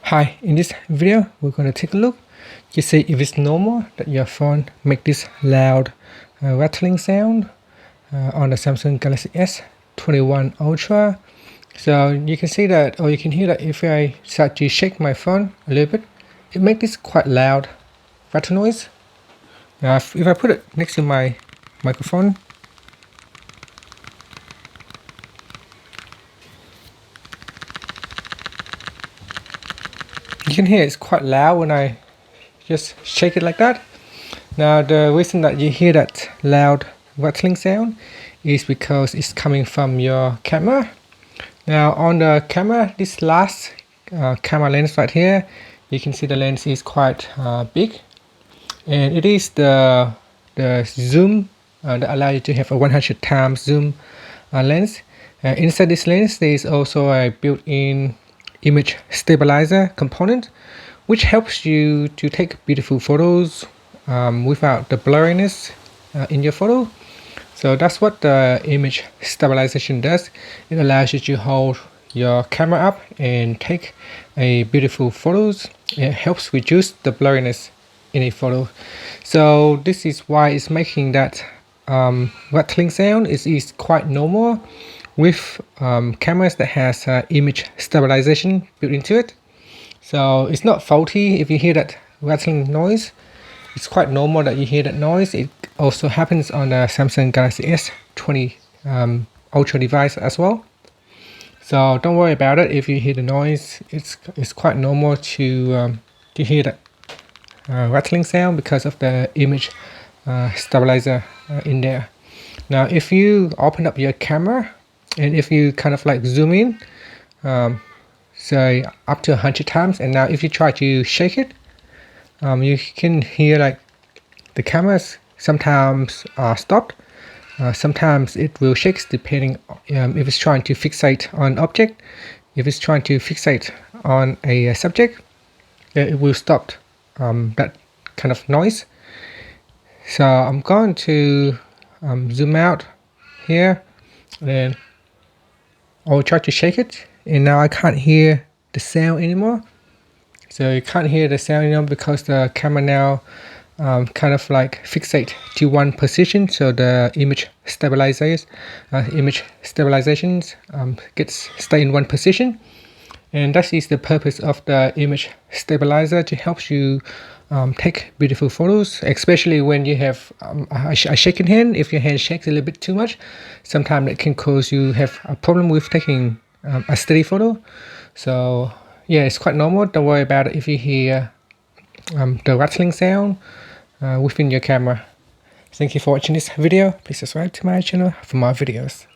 Hi, in this video we're going to take a look to see if it's normal that your phone make this loud rattling sound on the Samsung Galaxy S21 Ultra. So you can see that, or you can hear that if I start to shake my phone a little bit, it makes this quite loud rattle noise. Now if I put it next to my microphone, you can hear it's quite loud when I just shake it like that. Now the reason that you hear that loud rattling sound is because it's coming from your camera. Now on the camera, this last camera lens right here, you can see the lens is quite big, and it is the zoom that allows you to have a 100 times zoom lens. Inside this lens there is also a built-in image stabilizer component, which helps you to take beautiful photos without the blurriness in your photo. So that's what the image stabilization does. It allows you to hold your camera up and take a beautiful photos. It helps reduce the blurriness in a photo. So this is why it's making that rattling sound. Is quite normal with cameras that has image stabilization built into it. So it's not faulty if you hear that rattling noise. It's quite normal that you hear that noise. It also happens on the Samsung Galaxy S20 Ultra device as well. So don't worry about it if you hear the noise. It's quite normal to hear that rattling sound because of the image stabilizer in there. Now if you open up your camera and if you kind of like zoom in, say up to 100 times, and now if you try to shake it, you can hear like the cameras sometimes are stopped, sometimes it will shake depending if it's trying to fixate on an object. If it's trying to fixate on a subject, it will stop that kind of noise. So I'm going to zoom out here, and I'll try to shake it, and now I can't hear the sound anymore. So you can't hear the sound anymore because the camera now kind of like fixate to one position. So the image stabilizations gets stay in one position, and that is the purpose of the image stabilizer, to help you take beautiful photos, especially when you have a shaking hand. If your hand shakes a little bit too much, sometimes it can cause you have a problem with taking a steady photo. So yeah, it's quite normal. Don't worry about it if you hear the rattling sound within your camera. Thank you for watching this video. Please subscribe to my channel for more videos.